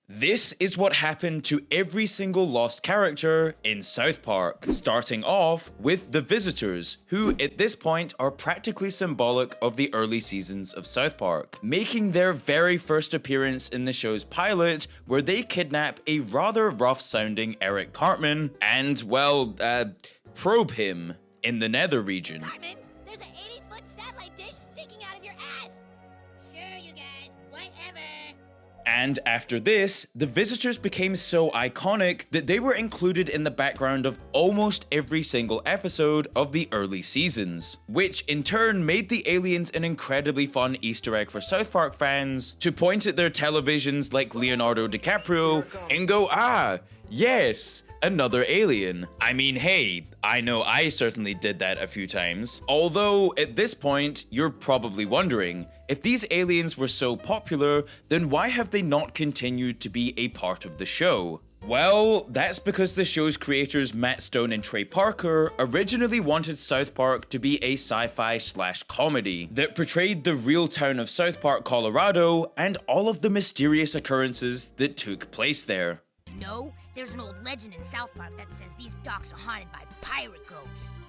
This is what happened to every single lost character in South Park, starting off with the Visitors, who at this point are practically symbolic of the early seasons of South Park, making their very first appearance in the show's pilot, where they kidnap a rather rough-sounding Eric Cartman and, well, probe him in the Nether region. Cartman, there's an 80-foot satellite dish sticking out of your ass! Sure, you guys, whatever. And after this, the Visitors became so iconic that they were included in the background of almost every single episode of the early seasons, which in turn made the aliens an incredibly fun Easter egg for South Park fans to point at their televisions like Leonardo DiCaprio and go, ah, yes, another alien. I mean, hey, I know I certainly did that a few times. Although, at this point, you're probably wondering, if these aliens were so popular, then why have they not continued to be a part of the show? Well, that's because the show's creators Matt Stone and Trey Parker originally wanted South Park to be a sci-fi/comedy that portrayed the real town of South Park, Colorado, and all of the mysterious occurrences that took place there. No, there's an old legend in South Park that says these docks are haunted by pirate ghosts.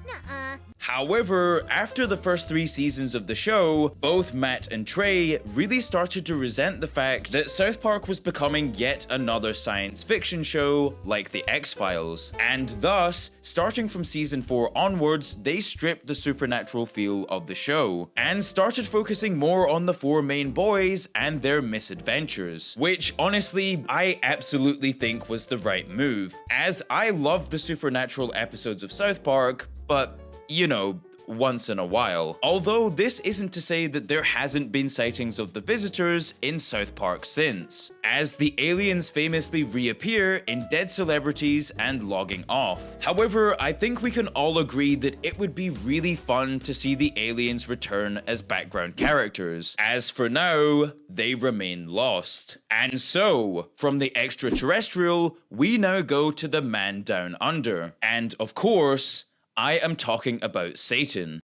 Nuh-uh. However, after the first 3 seasons of the show, both Matt and Trey really started to resent the fact that South Park was becoming yet another science fiction show like The X-Files, and thus, starting from season 4 onwards, they stripped the supernatural feel of the show, and started focusing more on the 4 main boys and their misadventures, which honestly, I absolutely think was the right move, as I love the supernatural episodes of South Park, but, you know, once in a while. Although this isn't to say that there hasn't been sightings of the Visitors in South Park since, as the aliens famously reappear in Dead Celebrities and Logging Off. However, I think we can all agree that it would be really fun to see the aliens return as background characters, as for now, they remain lost. And so, from the extraterrestrial, we now go to the man down under. And of course, I am talking about Satan.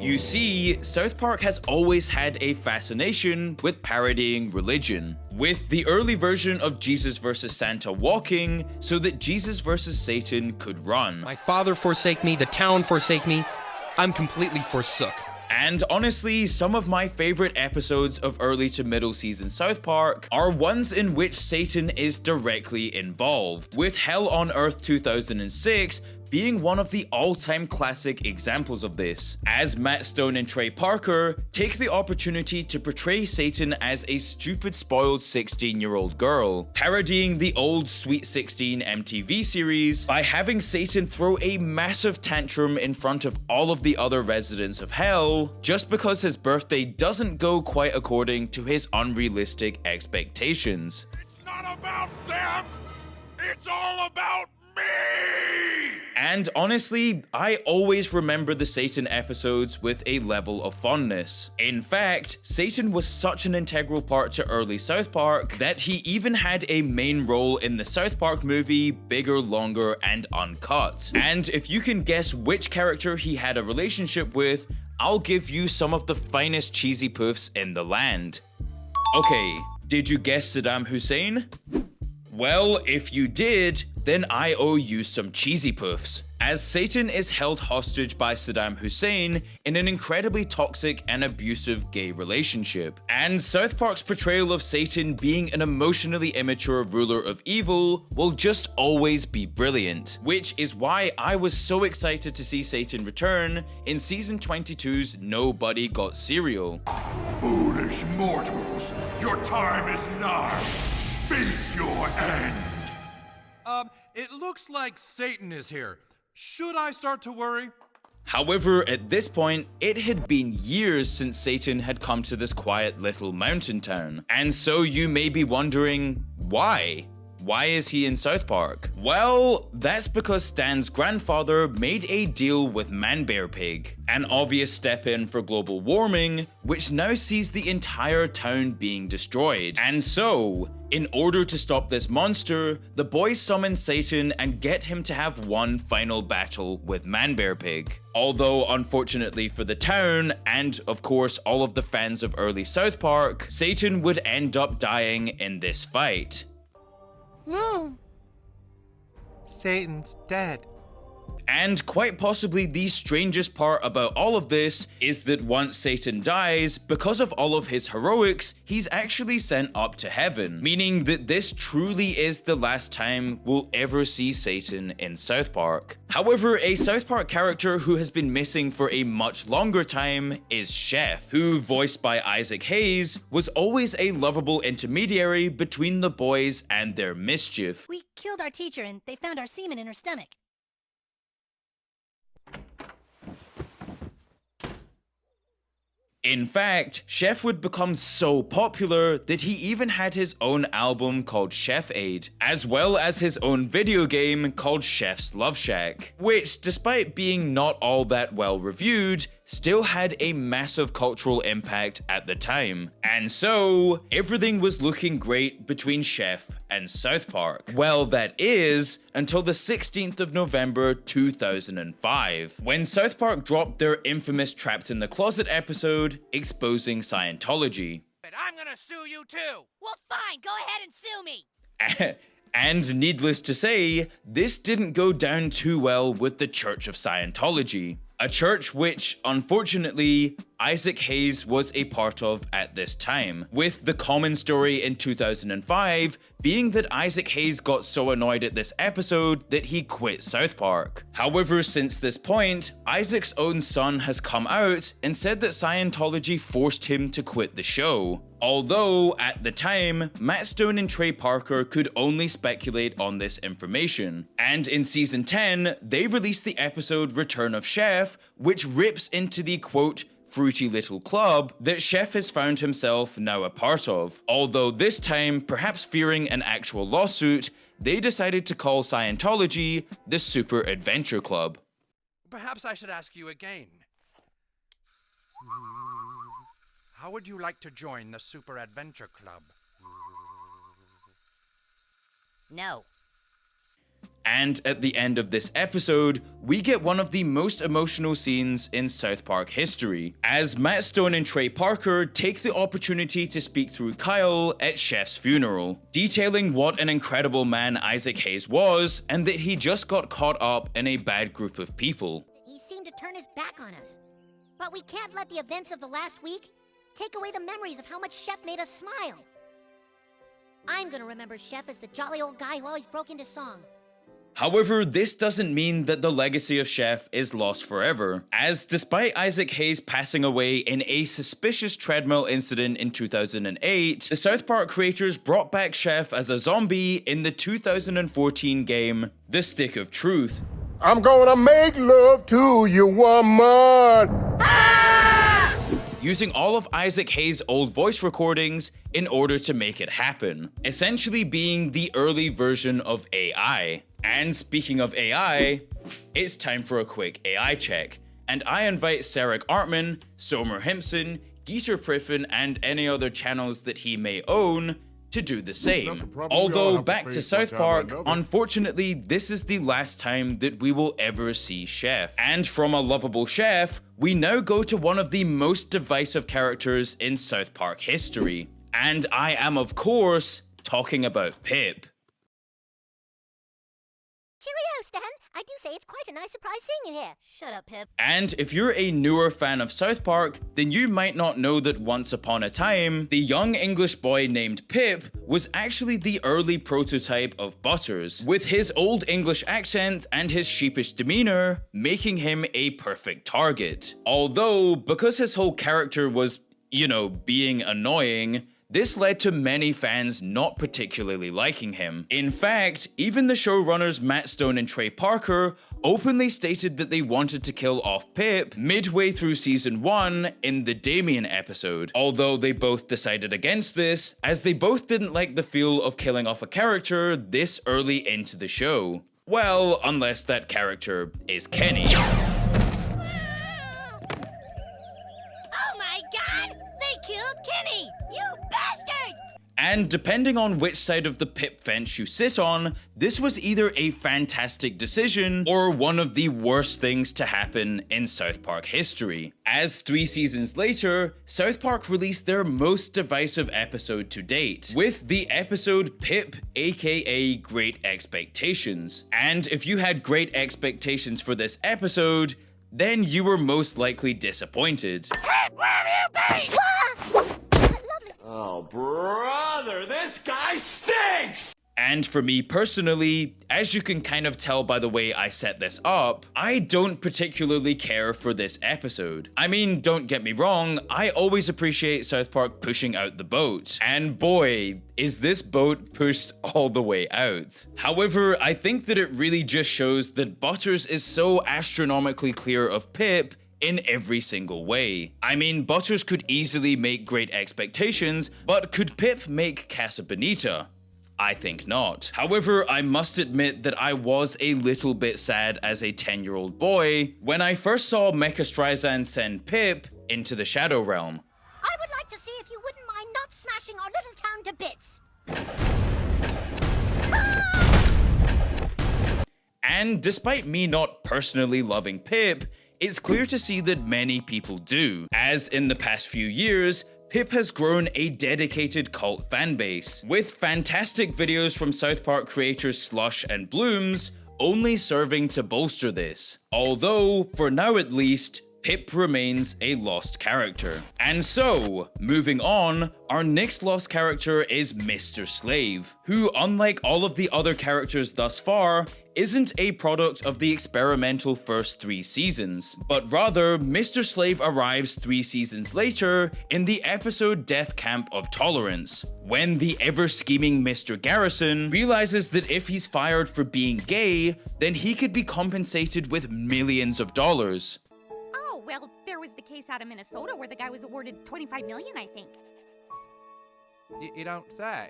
You see, South Park has always had a fascination with parodying religion, with the early version of Jesus vs. Santa walking so that Jesus vs. Satan could run. My father forsake me, the town forsake me, I'm completely forsook. And honestly, some of my favorite episodes of early to middle season South Park are ones in which Satan is directly involved, with Hell on Earth 2006 being one of the all-time classic examples of this, as Matt Stone and Trey Parker take the opportunity to portray Satan as a stupid spoiled 16-year-old girl, parodying the old Sweet 16 MTV series by having Satan throw a massive tantrum in front of all of the other residents of Hell, just because his birthday doesn't go quite according to his unrealistic expectations. It's not about them, it's all about me! And honestly, I always remember the Satan episodes with a level of fondness. In fact, Satan was such an integral part to early South Park that he even had a main role in the South Park movie Bigger, Longer, and Uncut. And if you can guess which character he had a relationship with, I'll give you some of the finest cheesy poofs in the land. Okay, did you guess Saddam Hussein? Well, if you did, then I owe you some cheesy poofs, as Satan is held hostage by Saddam Hussein in an incredibly toxic and abusive gay relationship. And South Park's portrayal of Satan being an emotionally immature ruler of evil will just always be brilliant, which is why I was so excited to see Satan return in season 22's Nobody Got Cereal. Foolish mortals, your time is nigh. Face your end. It looks like Satan is here. Should I start to worry? However, at this point, it had been years since Satan had come to this quiet little mountain town. And so you may be wondering, why? Why is he in South Park? Well, that's because Stan's grandfather made a deal with Man-Bear-Pig, an obvious step in for global warming, which now sees the entire town being destroyed. And so, in order to stop this monster, the boys summon Satan and get him to have one final battle with Man-Bear-Pig. Although, unfortunately for the town, and of course all of the fans of early South Park, Satan would end up dying in this fight. Satan's dead. And quite possibly the strangest part about all of this is that once Satan dies, because of all of his heroics, he's actually sent up to heaven, meaning that this truly is the last time we'll ever see Satan in South Park. However, a South Park character who has been missing for a much longer time is Chef, who, voiced by Isaac Hayes, was always a lovable intermediary between the boys and their mischief. We killed our teacher and they found our semen in her stomach. In fact, Chef would become so popular that he even had his own album called Chef Aid, as well as his own video game called Chef's Love Shack, which, despite being not all that well reviewed, still had a massive cultural impact at the time. And so, everything was looking great between Chef and South Park. Well, that is, until the 16th of November 2005, when South Park dropped their infamous Trapped in the Closet episode exposing Scientology. I'm gonna sue you too! Well, fine, go ahead and sue me. And needless to say, this didn't go down too well with the Church of Scientology. A church which, unfortunately, Isaac Hayes was a part of at this time, with the common story in 2005 being that Isaac Hayes got so annoyed at this episode that he quit South Park. However, since this point, Isaac's own son has come out and said that Scientology forced him to quit the show. Although, at the time, Matt Stone and Trey Parker could only speculate on this information. And in season 10, they released the episode Return of Chef, which rips into the quote, fruity little club that Chef has found himself now a part of. Although this time, perhaps fearing an actual lawsuit, they decided to call Scientology the Super Adventure Club. Perhaps I should ask you again. How would you like to join the Super Adventure Club? No. And at the end of this episode, we get one of the most emotional scenes in South Park history, as Matt Stone and Trey Parker take the opportunity to speak through Kyle at Chef's funeral, detailing what an incredible man Isaac Hayes was, and that he just got caught up in a bad group of people. He seemed to turn his back on us. But we can't let the events of the last week take away the memories of how much Chef made us smile. I'm gonna remember Chef as the jolly old guy who always broke into song. However, this doesn't mean that the legacy of Chef is lost forever, as despite Isaac Hayes passing away in a suspicious treadmill incident in 2008, the South Park creators brought back Chef as a zombie in the 2014 game, The Stick of Truth. I'm gonna make love to you, woman! Using all of Isaac Hayes' old voice recordings in order to make it happen, essentially being the early version of AI. And speaking of AI, it's time for a quick AI check, and I invite Sarek Artman, Somer Himpson, Geeter Priffin, and any other channels that he may own to do the same. Although, back to South Park, unfortunately, this is the last time that we will ever see Chef. And from a lovable Chef, we now go to one of the most divisive characters in South Park history. And I am, of course, talking about Pip. Cheerio, Stan. I do say it's quite a nice surprise seeing you here. Shut up, Pip. And if you're a newer fan of South Park, then you might not know that once upon a time, the young English boy named Pip was actually the early prototype of Butters, with his old English accent and his sheepish demeanor making him a perfect target. Although, because his whole character was, being annoying, This led to many fans not particularly liking him. In fact, even the showrunners Matt Stone and Trey Parker openly stated that they wanted to kill off Pip midway through season 1 in the Damien episode, although they both decided against this, as they both didn't like the feel of killing off a character this early into the show. Well, unless that character is Kenny. Oh my god! They killed Kenny! You bastard! And depending on which side of the Pip fence you sit on, this was either a fantastic decision or one of the worst things to happen in South Park history. As 3 seasons later, South Park released their most divisive episode to date, with the episode Pip, aka Great Expectations. And if you had great expectations for this episode, then you were most likely disappointed. Oh, brother, this guy stinks! And for me personally, as you can kind of tell by the way I set this up, I don't particularly care for this episode. I mean, don't get me wrong, I always appreciate South Park pushing out the boat. And boy, is this boat pushed all the way out. However, I think that it really just shows that Butters is so astronomically clear of Pip in every single way. I mean, Butters could easily make Great Expectations, but could Pip make Casa Bonita? I think not. However, I must admit that I was a little bit sad as a 10-year-old boy when I first saw Mecha Streisand send Pip into the Shadow Realm. I would like to see if you wouldn't mind not smashing our little town to bits. And despite me not personally loving Pip, it's clear to see that many people do, as in the past few years, Pip has grown a dedicated cult fanbase, with fantastic videos from South Park creators Slush and Blooms only serving to bolster this. Although, for now at least, Pip remains a lost character. And so, moving on, our next lost character is Mr. Slave, who, unlike all of the other characters thus far, isn't a product of the experimental first 3 seasons, but rather Mr. Slave arrives 3 seasons later in the episode Death Camp of Tolerance, when the ever-scheming Mr. Garrison realizes that if he's fired for being gay, then he could be compensated with millions of dollars. Oh, well, there was the case out of Minnesota where the guy was awarded $25 million, I think. You don't say.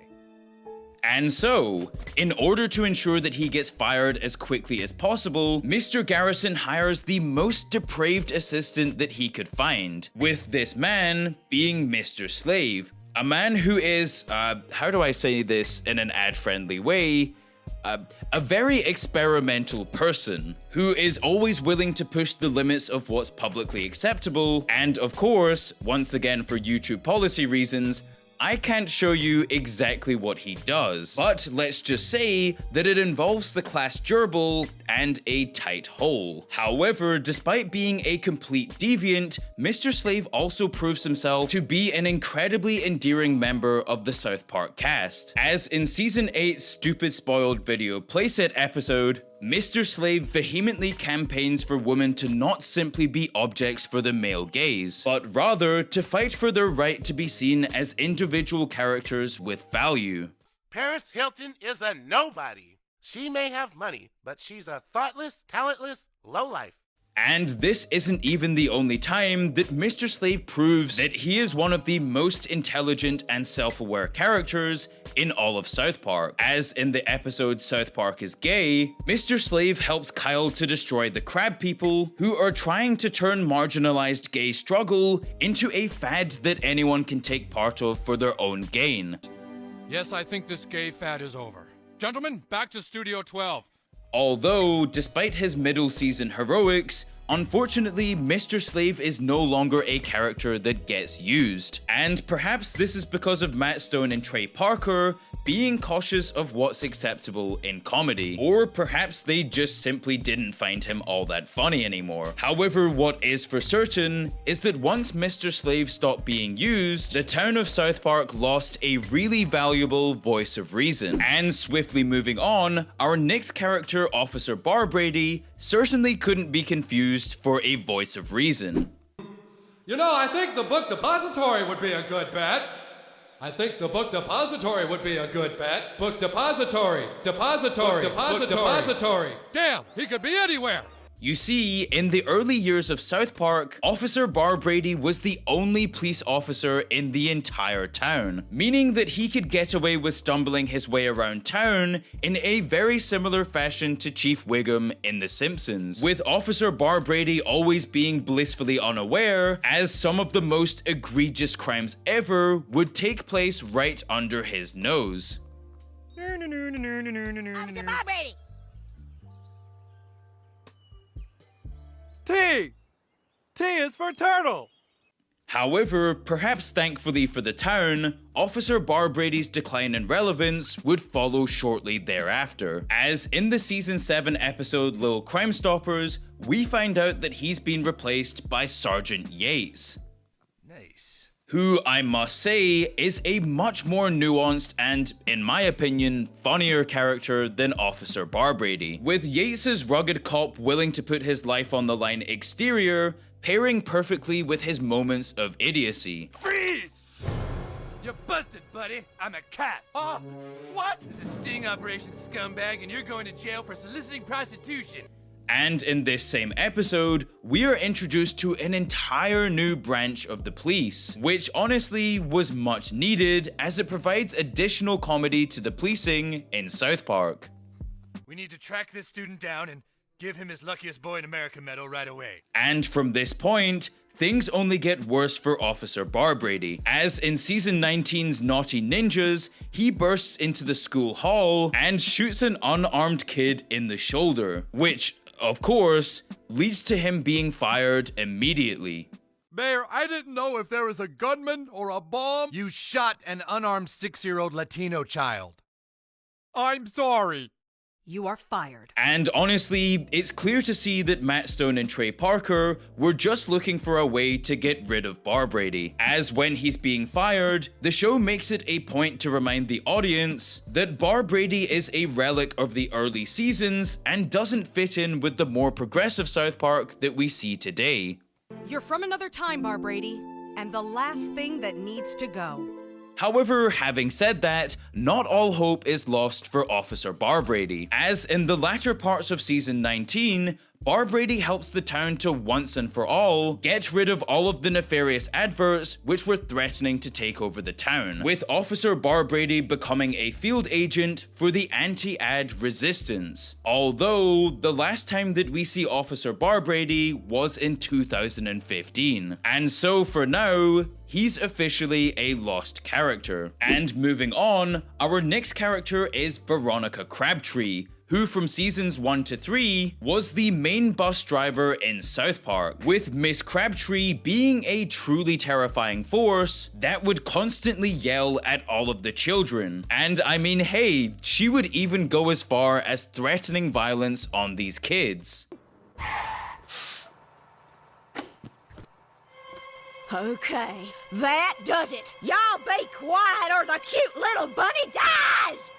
And so, in order to ensure that he gets fired as quickly as possible, Mr. Garrison hires the most depraved assistant that he could find, with this man being Mr. Slave, a man who is, how do I say this in an ad-friendly way? A very experimental person who is always willing to push the limits of what's publicly acceptable, and of course, once again for YouTube policy reasons, I can't show you exactly what he does, but let's just say that it involves the class gerbil and a tight hole. However, despite being a complete deviant, Mr. Slave also proves himself to be an incredibly endearing member of the South Park cast, as in Season 8's Stupid Spoiled Video Playset episode, Mr. Slave vehemently campaigns for women to not simply be objects for the male gaze, but rather to fight for their right to be seen as individual characters with value. Paris Hilton is a nobody. She may have money, but she's a thoughtless, talentless lowlife. And this isn't even the only time that Mr. Slave proves that he is one of the most intelligent and self-aware characters in all of South Park. As in the episode South Park is Gay, Mr. Slave helps Kyle to destroy the crab people who are trying to turn marginalized gay struggle into a fad that anyone can take part of for their own gain. Yes, I think this gay fad is over. Gentlemen, back to Studio 12. Although, despite his middle season heroics, unfortunately, Mr. Slave is no longer a character that gets used. And perhaps this is because of Matt Stone and Trey Parker being cautious of what's acceptable in comedy. Or perhaps they just simply didn't find him all that funny anymore. However, what is for certain is that once Mr. Slave stopped being used, the town of South Park lost a really valuable voice of reason. And swiftly moving on, our next character, Officer Brady, certainly couldn't be confused for a voice of reason. You know, I think the book depository would be a good bet. I think the book depository would be a good bet. Book depository. Depository. Book depository. Damn, he could be anywhere. You see, in the early years of South Park, Officer Brady was the only police officer in the entire town, meaning that he could get away with stumbling his way around town in a very similar fashion to Chief Wiggum in The Simpsons, with Officer Brady always being blissfully unaware, as some of the most egregious crimes ever would take place right under his nose. Officer Brady! T! T is for turtle! However, perhaps thankfully for the town, Officer Brady's decline in relevance would follow shortly thereafter, as in the season 7 episode Little Crime Stoppers, we find out that he's been replaced by Sergeant Yates. Nice. Who, I must say, is a much more nuanced and, in my opinion, funnier character than Officer Brady, with Yates's rugged cop willing to put his life on the line exterior pairing perfectly with his moments of idiocy. Freeze! You're busted, buddy. I'm a cat. Oh, what? It's a sting operation, scumbag, and you're going to jail for soliciting prostitution. And in this same episode, we are introduced to an entire new branch of the police, which honestly was much needed as it provides additional comedy to the policing in South Park. We need to track this student down and give him his Luckiest Boy in America medal right away. And from this point, things only get worse for Officer Brady, as in season 19's Naughty Ninjas, he bursts into the school hall and shoots an unarmed kid in the shoulder, which, of course, leads to him being fired immediately. Mayor, I didn't know if there was a gunman or a bomb. You shot an unarmed 6-year-old Latino child. I'm sorry. You are fired. And honestly, it's clear to see that Matt Stone and Trey Parker were just looking for a way to get rid of Brady, as when he's being fired, the show makes it a point to remind the audience that Brady is a relic of the early seasons and doesn't fit in with the more progressive South Park that we see today. You're from another time, Brady, and the last thing that needs to go. However, having said that, not all hope is lost for Officer Brady, as in the latter parts of season 19, Brady helps the town to once and for all get rid of all of the nefarious adverts which were threatening to take over the town, with Officer Brady becoming a field agent for the anti-ad resistance, although the last time that we see Officer Brady was in 2015. And so for now, he's officially a lost character. And moving on, our next character is Veronica Crabtree, who from seasons 1 to 3 was the main bus driver in South Park, with Miss Crabtree being a truly terrifying force that would constantly yell at all of the children. And I mean, hey, she would even go as far as threatening violence on these kids. Okay, that does it. Y'all be quiet or the cute little bunny dies!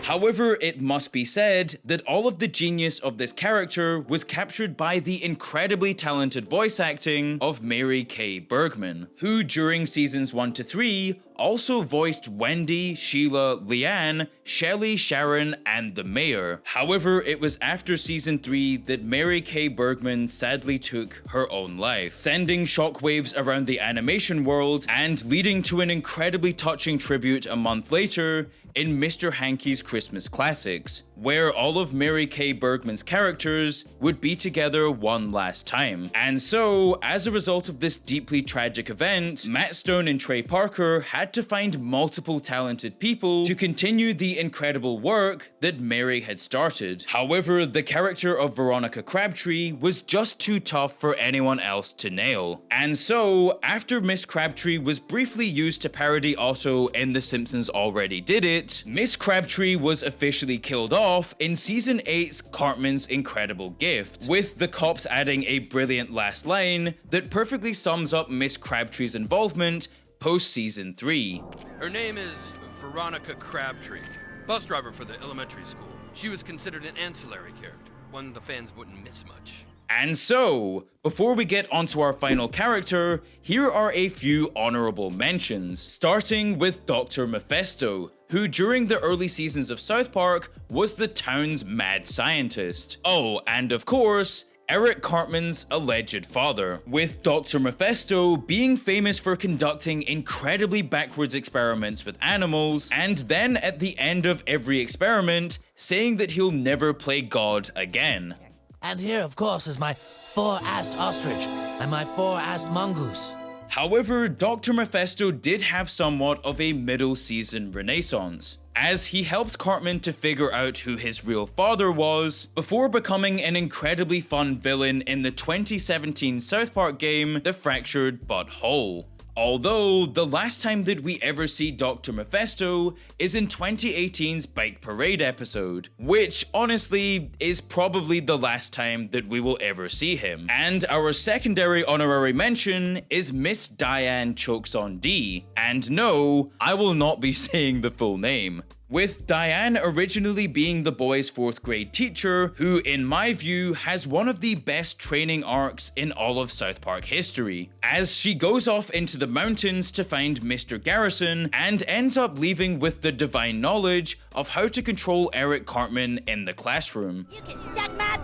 However, it must be said that all of the genius of this character was captured by the incredibly talented voice acting of Mary Kay Bergman, who during seasons 1 to 3 also voiced Wendy, Sheila, Leanne, Shelley, Sharon, and the Mayor. However, it was after season 3 that Mary Kay Bergman sadly took her own life, sending shockwaves around the animation world and leading to an incredibly touching tribute a month later in Mr. Hankey's Christmas Classics, where all of Mary Kay Bergman's characters would be together one last time. And so, as a result of this deeply tragic event, Matt Stone and Trey Parker had to find multiple talented people to continue the incredible work that Mary had started. However, the character of Veronica Crabtree was just too tough for anyone else to nail. And so, after Miss Crabtree was briefly used to parody Otto in The Simpsons Already Did It, Miss Crabtree was officially killed off in season 8's Cartman's Incredible Gift, with the cops adding a brilliant last line that perfectly sums up Miss Crabtree's involvement post-season 3. Her name is Veronica Crabtree, bus driver for the elementary school. She was considered an ancillary character, one the fans wouldn't miss much. And so, before we get onto our final character, here are a few honorable mentions, starting with Dr. Mephisto, who during the early seasons of South Park was the town's mad scientist. Oh, and of course, Eric Cartman's alleged father, with Dr. Mephisto being famous for conducting incredibly backwards experiments with animals, and then at the end of every experiment, saying that he'll never play God again. And here, of course, is my four-assed ostrich and my four-assed mongoose. However, Dr. Mephisto did have somewhat of a middle season renaissance, as he helped Cartman to figure out who his real father was, before becoming an incredibly fun villain in the 2017 South Park game, The Fractured But Whole. Although, the last time that we ever see Dr. Mephisto is in 2018's Bike Parade episode, which honestly is probably the last time that we will ever see him. And our secondary honorary mention is Miss Diane Chokes on D. And no, I will not be saying the full name. With Diane originally being the boys' 4th grade teacher, who in my view has one of the best training arcs in all of South Park history, as she goes off into the mountains to find Mr. Garrison and ends up leaving with the divine knowledge of how to control Eric Cartman in the classroom. You can suck my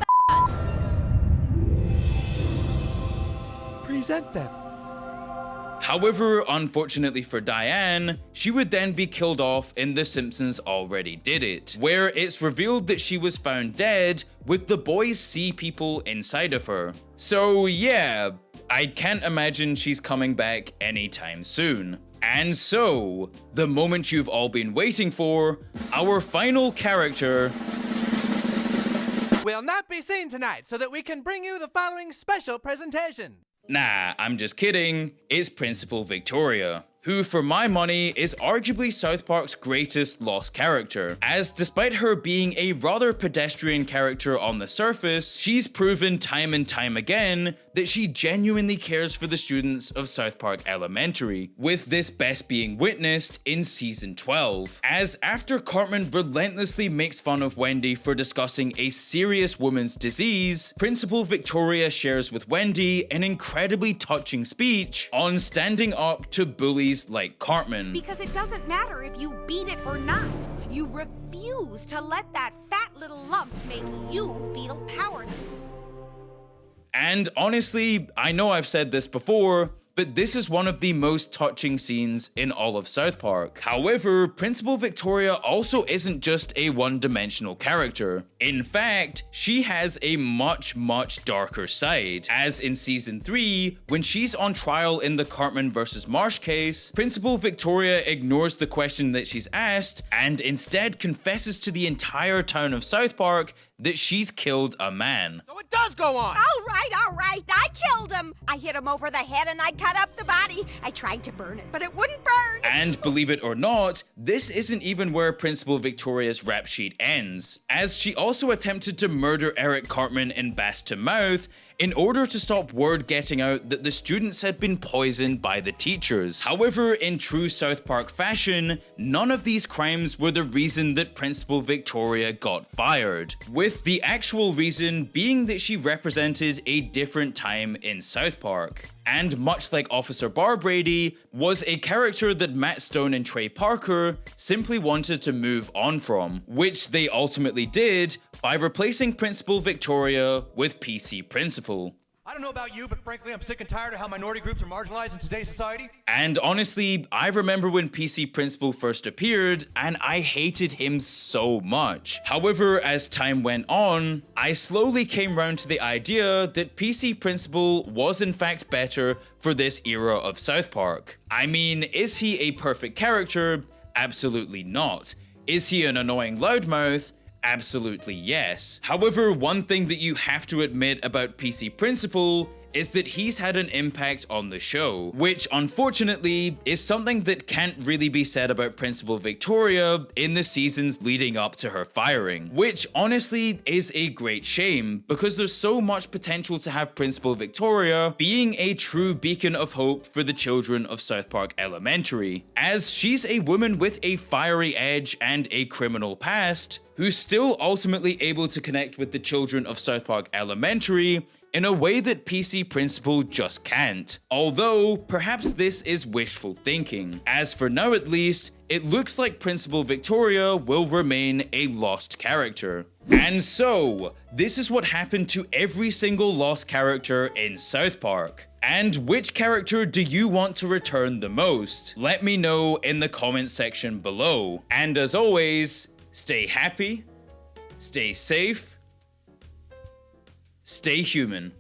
Present them. However, unfortunately for Diane, she would then be killed off in The Simpsons Already Did It, where it's revealed that she was found dead with the boys' sea people inside of her. So yeah, I can't imagine she's coming back anytime soon. And so, the moment you've all been waiting for, our final character Will not be seen tonight so that we can bring you the following special presentation. Nah, I'm just kidding. It's Principal Victoria, who for my money is arguably South Park's greatest lost character, as despite her being a rather pedestrian character on the surface, she's proven time and time again that she genuinely cares for the students of South Park Elementary, with this best being witnessed in Season 12, as after Cartman relentlessly makes fun of Wendy for discussing a serious woman's disease, Principal Victoria shares with Wendy an incredibly touching speech on standing up to bullies like Cartman. Because it doesn't matter if you beat it or not. You refuse to let that fat little lump make you feel powerless. And honestly, I know I've said this before, but this is one of the most touching scenes in all of South Park. However, Principal Victoria also isn't just a one-dimensional character. In fact, she has a much darker side, as in Season 3, when she's on trial in the Cartman vs. Marsh case, Principal Victoria ignores the question that she's asked and instead confesses to the entire town of South Park that she's killed a man. So it does go on! All right, I killed him. I hit him over the head and I cut up the body. I tried to burn it, but it wouldn't burn. And believe it or not, this isn't even where Principal Victoria's rap sheet ends, as she also attempted to murder Eric Cartman in Bass to Mouth in order to stop word getting out that the students had been poisoned by the teachers. However, in true South Park fashion, none of these crimes were the reason that Principal Victoria got fired, with the actual reason being that she represented a different time in South Park. And much like Officer Brady, was a character that Matt Stone and Trey Parker simply wanted to move on from, which they ultimately did by replacing Principal Victoria with PC Principal. I don't know about you, but frankly, I'm sick and tired of how minority groups are marginalized in today's society. And honestly, I remember when PC Principal first appeared, and I hated him so much. However, as time went on, I slowly came round to the idea that PC Principal was in fact better for this era of South Park. I mean, is he a perfect character? Absolutely not. Is he an annoying loudmouth? Absolutely yes. However, one thing that you have to admit about PC Principal is that he's had an impact on the show, which unfortunately is something that can't really be said about Principal Victoria in the seasons leading up to her firing, which honestly is a great shame because there's so much potential to have Principal Victoria being a true beacon of hope for the children of South Park Elementary, as she's a woman with a fiery edge and a criminal past who's still ultimately able to connect with the children of South Park Elementary in a way that PC Principal just can't. Although, perhaps this is wishful thinking. As for now at least, it looks like Principal Victoria will remain a lost character. And so, this is what happened to every single lost character in South Park. And which character do you want to return the most? Let me know in the comment section below. And as always, stay happy, stay safe, stay human.